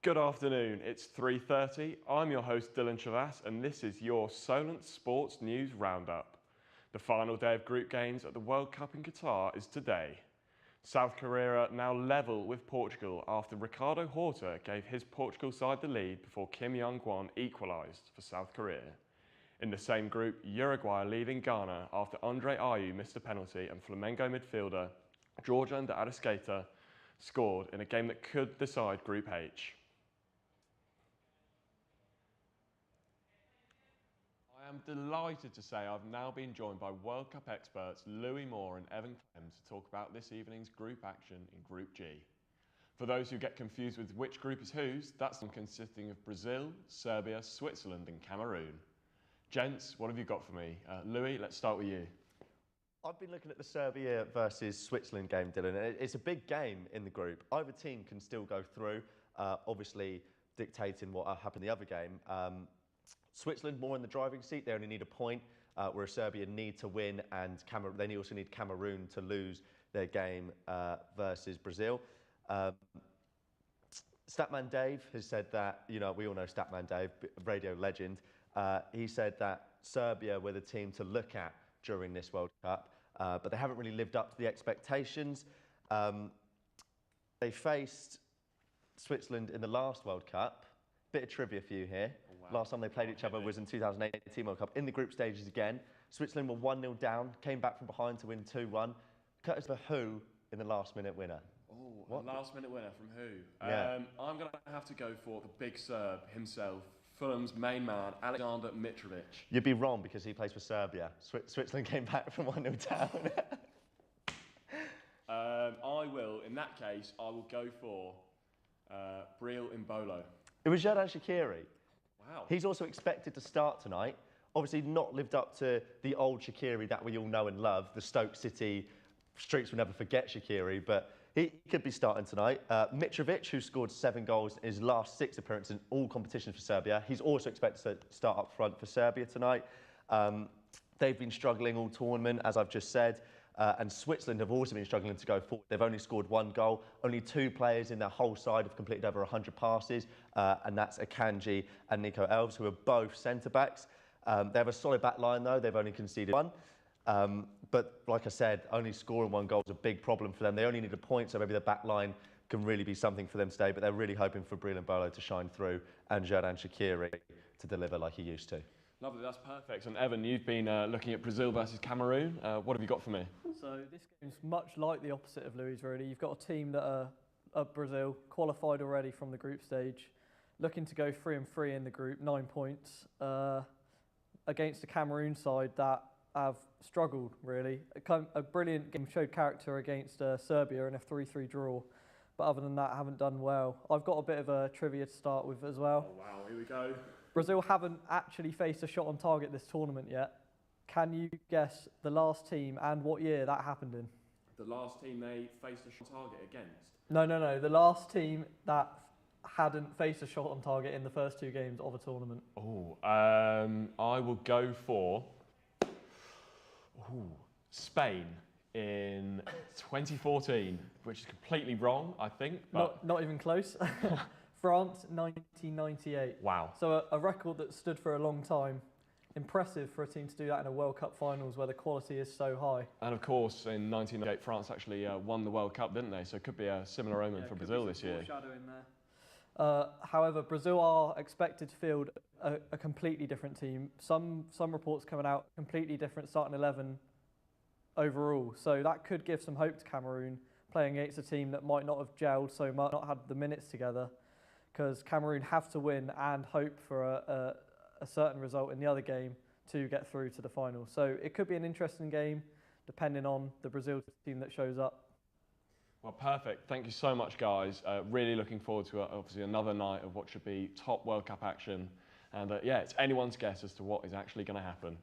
Good afternoon, it's 3:30. I'm your host Dylan Chavas and this is your Solent Sports News Roundup. The final day of group games at the World Cup in Qatar is today. South Korea now level with Portugal after Ricardo Horta gave his Portugal side the lead before Kim Young-won equalised for South Korea. In the same group, Uruguay are leading Ghana after Andre Ayew missed a penalty and Flamengo midfielder Georgian de Arrascaeta scored in a game that could decide Group H. I am delighted to say I've now been joined by World Cup experts Louis Moore and Evan Clem to talk about this evening's group action in Group G. For those who get confused with which group is whose, that's one consisting of Brazil, Serbia, Switzerland and Cameroon. Gents, what have you got for me? Louis, let's start with you. I've been looking at the Serbia versus Switzerland game, Dylan. It's a big game in the group. Either team can still go through, obviously dictating what happened in the other game. Switzerland more in the driving seat. They only need a point, whereas Serbia need to win, and they also need Cameroon to lose their game versus Brazil. Statman Dave has said that, we all know Statman Dave, radio legend. He said that Serbia were the team to look at during this World Cup, but they haven't really lived up to the expectations. They faced Switzerland in the last World Cup. Bit of trivia for you here. Oh, wow. Last time they played each other was in 2018 World Cup. In the group stages again, Switzerland were 1-0 down, came back from behind to win 2-1. Curtis for who in the last-minute winner? Oh, a last-minute winner from who? Yeah. I'm going to have to go for the big Serb himself, Fulham's main man, Alexander Mitrovic. You'd be wrong because he plays for Serbia. Switzerland came back from 1-0 down. In that case, I will go for Breel Imbolo. It was Xherdan Shaqiri. Wow. He's also expected to start tonight. Obviously not lived up to the old Shaqiri that we all know and love, the Stoke City streets will never forget Shaqiri, but he could be starting tonight. Mitrovic, who scored 7 goals in his last 6 appearances in all competitions for Serbia, he's also expected to start up front for Serbia tonight. They've been struggling all tournament, as I've just said, and Switzerland have also been struggling to go forward. They've only scored 1 goal. Only 2 players in their whole side have completed over 100 passes, and that's Akanji and Nico Elves, who are both centre-backs. They have a solid back line, though. They've only conceded 1. But like I said, only scoring 1 goal is a big problem for them. They only need a point, so maybe the back line can really be something for them today, but they're really hoping for Breel Imbolo to shine through and Xherdan Shaqiri to deliver like he used to. Lovely, that's perfect. And Evan, you've been looking at Brazil versus Cameroon. What have you got for me? So this game's much like the opposite of Louis, really. You've got a team that are Brazil, qualified already from the group stage, looking to go 3-3 in the group, 9 points, against a Cameroon side that have struggled, really. A brilliant game, showed character against Serbia in a 3-3 draw. But other than that, haven't done well. I've got a bit of a trivia to start with as well. Oh, wow, here we go. Brazil haven't actually faced a shot on target this tournament yet. Can you guess the last team and what year that happened in? The last team they faced a shot on target against? No. The last team that hadn't faced a shot on target in the first 2 games of a tournament. Oh, I will go for Spain in 2014, which is completely wrong, I think. But Not even close. France, 1998. Wow. So a record that stood for a long time. Impressive for a team to do that in a World Cup finals where the quality is so high. And of course, in 1998, France actually won the World Cup, didn't they? So it could be a similar omen for Brazil this year. Foreshadowing there. However, Brazil are expected to field a completely different team. Some reports coming out, completely different starting 11 overall. So that could give some hope to Cameroon, playing against a team that might not have gelled so much, not had the minutes together, because Cameroon have to win and hope for a certain result in the other game to get through to the final. So it could be an interesting game, depending on the Brazil team that shows up. Well, perfect. Thank you so much, guys. Really looking forward to obviously another night of what should be top World Cup action. And yeah, it's anyone's guess as to what is actually going to happen.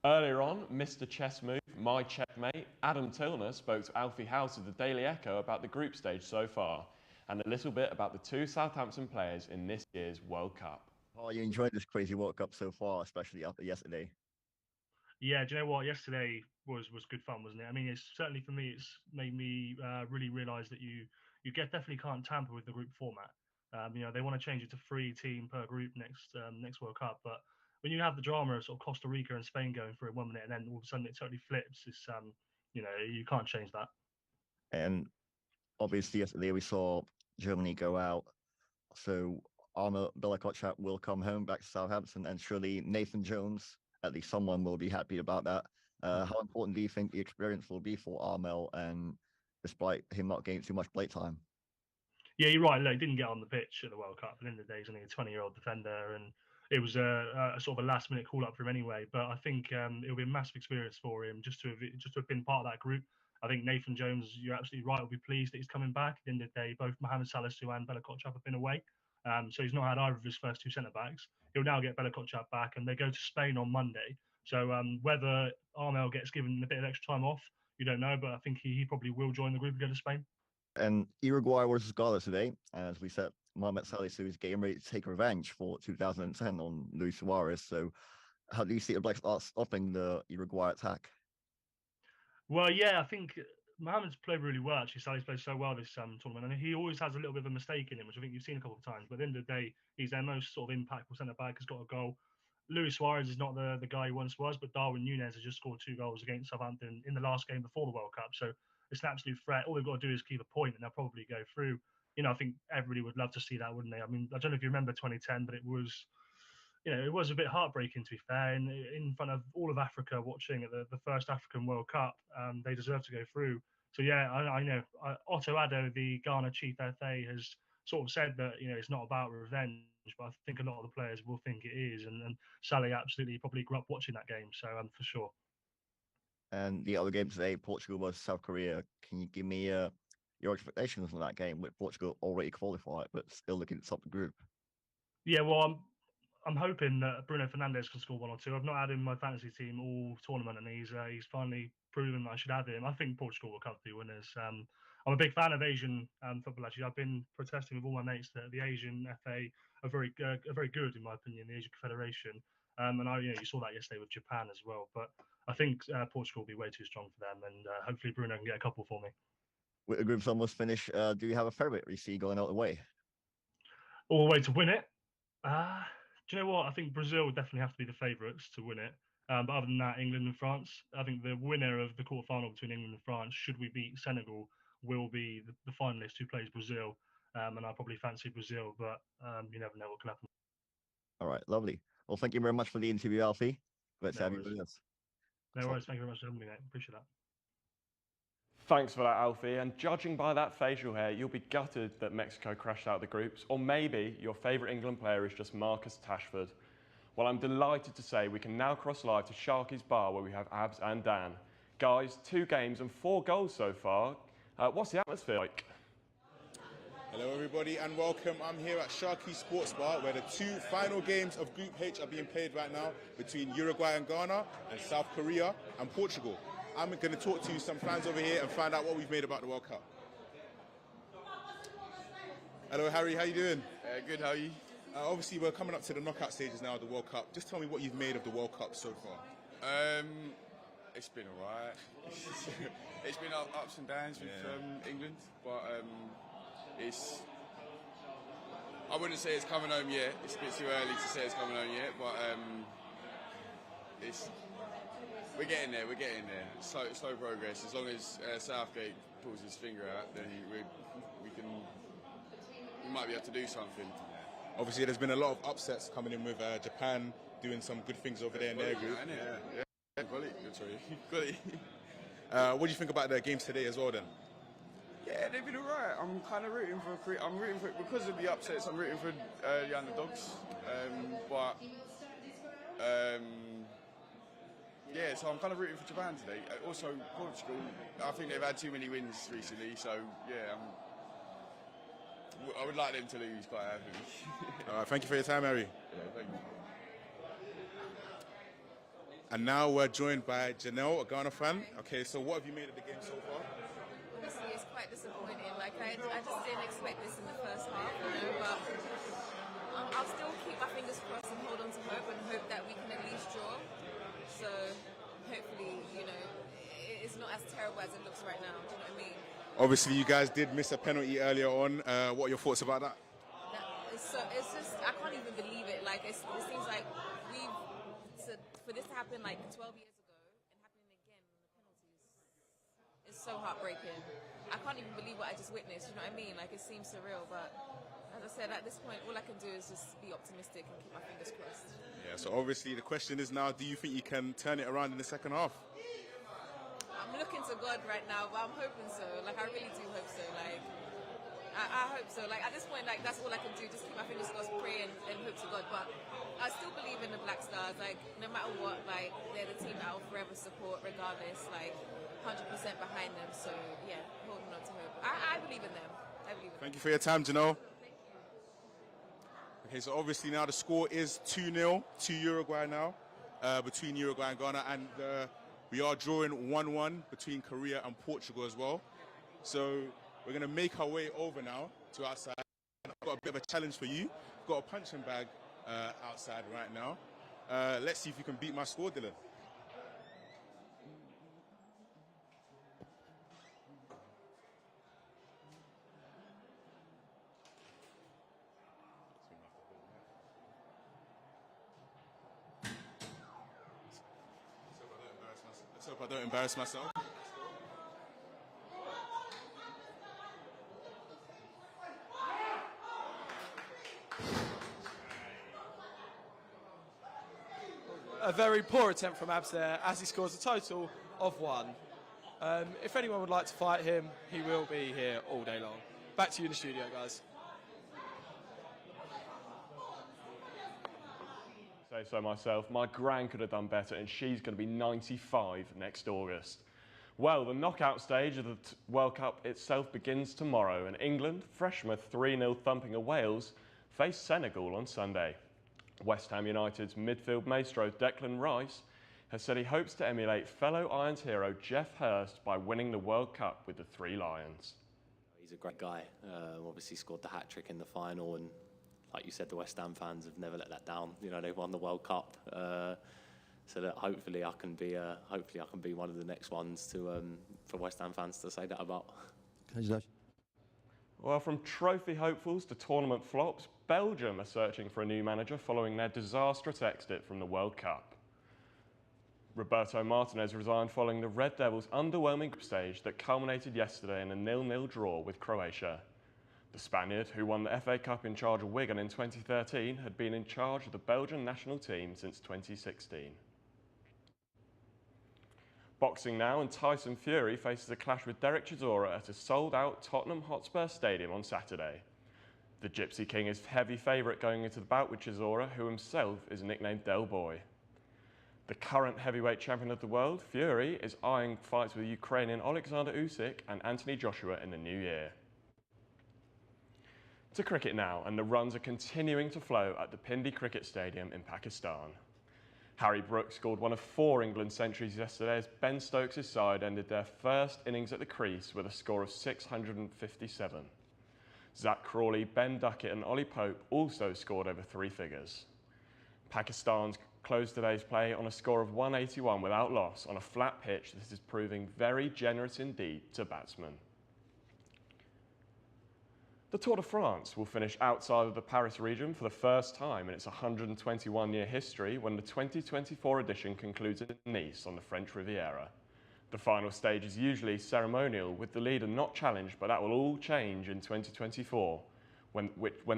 Earlier on, Mr. Chess Move, my checkmate, Adam Tilner spoke to Alfie House of the Daily Echo about the group stage so far and a little bit about the 2 Southampton players in this year's World Cup. Are you enjoying this crazy World Cup so far, especially after yesterday? Yeah, do you know what? Yesterday was good fun, wasn't it? I mean, it's certainly for me, it's made me really realise that you definitely can't tamper with the group format. They want to change it to 3 team per group next World Cup, but when you have the drama of sort of Costa Rica and Spain going through in 1 minute and then all of a sudden it totally flips, it's you can't change that. And obviously yesterday we saw Germany go out, so Armel Bella-Kotchap will come home back to Southampton, and surely Nathan Jones, at least someone, will be happy about that. How important do you think the experience will be for Armel, and despite him not getting too much play time? Yeah, you're right. Look, he didn't get on the pitch at the World Cup. At the end of the day, he's only a 20-year-old defender, and it was a sort of a last-minute call-up for him anyway. But I think it'll be a massive experience for him just to have been part of that group. I think Nathan Jones, you're absolutely right, will be pleased that he's coming back. At the end of the day, both Mohamed Salisu and Bella-Kotchap have been away, so he's not had either of his first 2 centre-backs. He'll now get Bella-Kotchap back, and they go to Spain on Monday. So whether Armel gets given a bit of extra time off, you don't know, but I think he probably will join the group and go to Spain. And Uruguay versus Ghana today, as we said, Mohamed Salisu is getting ready to take revenge for 2010 on Luis Suarez. So how do you see the Black Stars stopping the Uruguay attack? Well, yeah, I think Mohamed's played really well, actually. Salih's played so well this tournament, and he always has a little bit of a mistake in him, which I think you've seen a couple of times. But at the end of the day, he's their most sort of impactful centre-back, has got a goal. Luis Suarez is not the guy he once was, but Darwin Núñez has just scored 2 goals against Southampton in the last game before the World Cup. So it's an absolute threat. All they've got to do is keep a point, and they'll probably go through. I think everybody would love to see that, wouldn't they? I mean, I don't know if you remember 2010, but it was a bit heartbreaking, to be fair. In front of all of Africa watching at the first African World Cup, they deserve to go through. So yeah, I know. Otto Addo, the Ghana chief FA, has sort of said that it's not about revenge, but I think a lot of the players will think it is, and Salih absolutely probably grew up watching that game, so for sure. And the other game today, Portugal versus South Korea. Can you give me your expectations on that game, with Portugal already qualified but still looking to top the group? Yeah, well, I'm hoping that Bruno Fernandes can score 1 or 2. I've not had him in my fantasy team all tournament, and he's finally proven that I should have him. I think Portugal will come through winners. I'm a big fan of Asian football, actually. I've been protesting with all my mates that the Asian FA are very good, in my opinion, the Asian Confederation. And you saw that yesterday with Japan as well. But I think Portugal will be way too strong for them, and hopefully Bruno can get a couple for me. With the group's almost finished, do you have a favourite you see going out the way? All the way to win it? Do you know what? I think Brazil would definitely have to be the favourites to win it. But other than that, England and France. I think the winner of the quarterfinal between England and France, should we beat Senegal, will be the finalist who plays Brazil. And I probably fancy Brazil, but you never know what can happen. All right, lovely. Well, thank you very much for the interview, Alfie. Let's have you with us. No worries. Thank you very much for having me, mate. Appreciate that. Thanks for that, Alfie. And judging by that facial hair, you'll be gutted that Mexico crashed out of the groups, or maybe your favourite England player is just Marcus Rashford. Well, I'm delighted to say we can now cross live to Sharky's bar, where we have Abs and Dan. Guys, 2 games and 4 goals so far. What's the atmosphere like? Hello everybody and welcome. I'm here at Sharky Sports Bar, where the 2 final games of Group H are being played right now between Uruguay and Ghana and South Korea and Portugal. I'm going to talk to some fans over here and find out what we've made about the World Cup. Hello Harry, how you doing? Good, how are you? Obviously we're coming up to the knockout stages now of the World Cup. Just tell me what you've made of the World Cup so far. It's been alright. It's been ups and downs with England, but I wouldn't say it's coming home yet. It's a bit too early to say it's coming home yet, but we're getting there. We're getting there. Slow progress. As long as Southgate pulls his finger out, then we might be able to do something. Obviously, there's been a lot of upsets coming in with Japan doing some good things over there in their group. Yeah. Quality. What do you think about the games today as well, then? Yeah, they've been alright. I'm kind of rooting for because of the upsets. I'm rooting for the underdogs, yeah, so I'm kind of rooting for Japan today. Also, Portugal, I think they've had too many wins recently, so yeah, I would like them to lose quite happily. Thank you for your time, Harry. Yeah, thank you. And now we're joined by Janelle, a Ghana fan. Okay, so what have you made of the game so far? Honestly, it's quite disappointing. Like, I just didn't expect this in the first half, but I'll still keep my fingers crossed and hold on to hope and hope that we can at least draw. So hopefully, it's not as terrible as it looks right now. Do you know what I mean? Obviously, you guys did miss a penalty earlier on. What are your thoughts about that? That it's just, I can't even believe it. Like, it seems like for this to happen like 12 years ago and happening again, the penalties, it's so heartbreaking. I can't even believe what I just witnessed, you know what I mean? Like, it seems surreal, but as I said, at this point, all I can do is just be optimistic and keep my fingers crossed. Yeah, so obviously the question is now, do you think you can turn it around in the second half? I'm looking to God right now, but I'm hoping so. Like, I really do hope so. Like, I hope so. Like, at this point, like, that's all I can do. Just keep my fingers crossed, pray and hope to God. But I still believe in the Black Stars. Like, no matter what, like, they're the team that I'll forever support, regardless. Like, 100% behind them. So, yeah, holding on to hope. I believe in them. I believe in them. Thank you for your time, Janelle. Okay, so obviously now the score is 2-0 to Uruguay now, between Uruguay and Ghana. And we are drawing 1-1 between Korea and Portugal as well. So we're going to make our way over now to outside. I've got a bit of a challenge for you. I've got a punching bag outside right now. Let's see if you can beat my score, Dylan. Let's hope I don't embarrass myself. A very poor attempt from Abs there, as he scores a total of 1. If anyone would like to fight him, he will be here all day long. Back to you in the studio, guys. Say so myself, my gran could have done better, and she's going to be 95 next August. Well, the knockout stage of the World Cup itself begins tomorrow, and England, fresh from a 3-0 thumping of Wales, face Senegal on Sunday. West Ham United's midfield maestro Declan Rice has said he hopes to emulate fellow Irons hero Geoff Hurst by winning the World Cup with the Three Lions. He's a great guy. Obviously scored the hat-trick in the final, and like you said, the West Ham fans have never let that down. You know, they've won the World Cup, so that hopefully I can be one of the next ones to for West Ham fans to say that about. Well, from trophy hopefuls to tournament flops, Belgium are searching for a new manager following their disastrous exit from the World Cup. Roberto Martinez resigned following the Red Devils' underwhelming group stage that culminated yesterday in a 0-0 draw with Croatia. The Spaniard, who won the FA Cup in charge of Wigan in 2013, had been in charge of the Belgian national team since 2016. Boxing now, and Tyson Fury faces a clash with Derek Chisora at a sold-out Tottenham Hotspur Stadium on Saturday. The Gypsy King is heavy favourite going into the bout with Chisora, who himself is nicknamed Del Boy. The current heavyweight champion of the world, Fury, is eyeing fights with Ukrainian Alexander Usyk and Anthony Joshua in the new year. To cricket now, and the runs are continuing to flow at the Pindi Cricket Stadium in Pakistan. Harry Brooks scored one of 4 England centuries yesterday as Ben Stokes' side ended their first innings at the crease with a score of 657. Zach Crawley, Ben Duckett and Ollie Pope also scored over 3 figures. Pakistan's closed today's play on a score of 181 without loss on a flat pitch. This is proving very generous indeed to batsmen. The Tour de France will finish outside of the Paris region for the first time in its 121-year history when the 2024 edition concludes in Nice on the French Riviera. The final stage is usually ceremonial, with the leader not challenged, but that will all change in 2024 when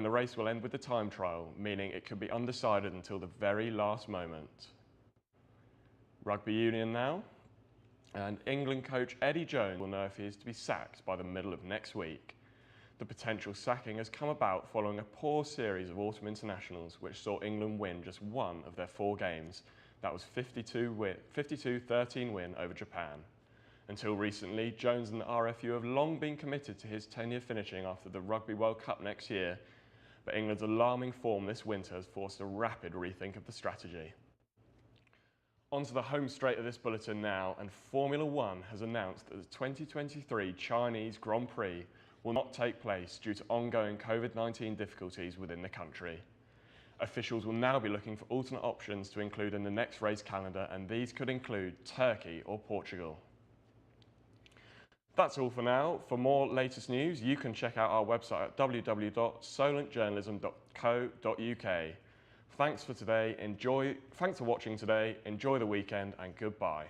the race will end with the time trial, meaning it could be undecided until the very last moment. Rugby union now, and England coach Eddie Jones will know if he is to be sacked by the middle of next week. The potential sacking has come about following a poor series of autumn internationals which saw England win just one of their 4 games. That was 52-13 win over Japan. Until recently, Jones and the RFU have long been committed to his tenure finishing after the Rugby World Cup next year, but England's alarming form this winter has forced a rapid rethink of the strategy. On to the home straight of this bulletin now, and Formula One has announced that the 2023 Chinese Grand Prix will not take place due to ongoing COVID-19 difficulties within the country. Officials will now be looking for alternate options to include in the next race calendar, and these could include Turkey or Portugal. That's all for now. For more latest news, you can check out our website at www.solentjournalism.co.uk. Thanks for watching today, enjoy the weekend, and goodbye.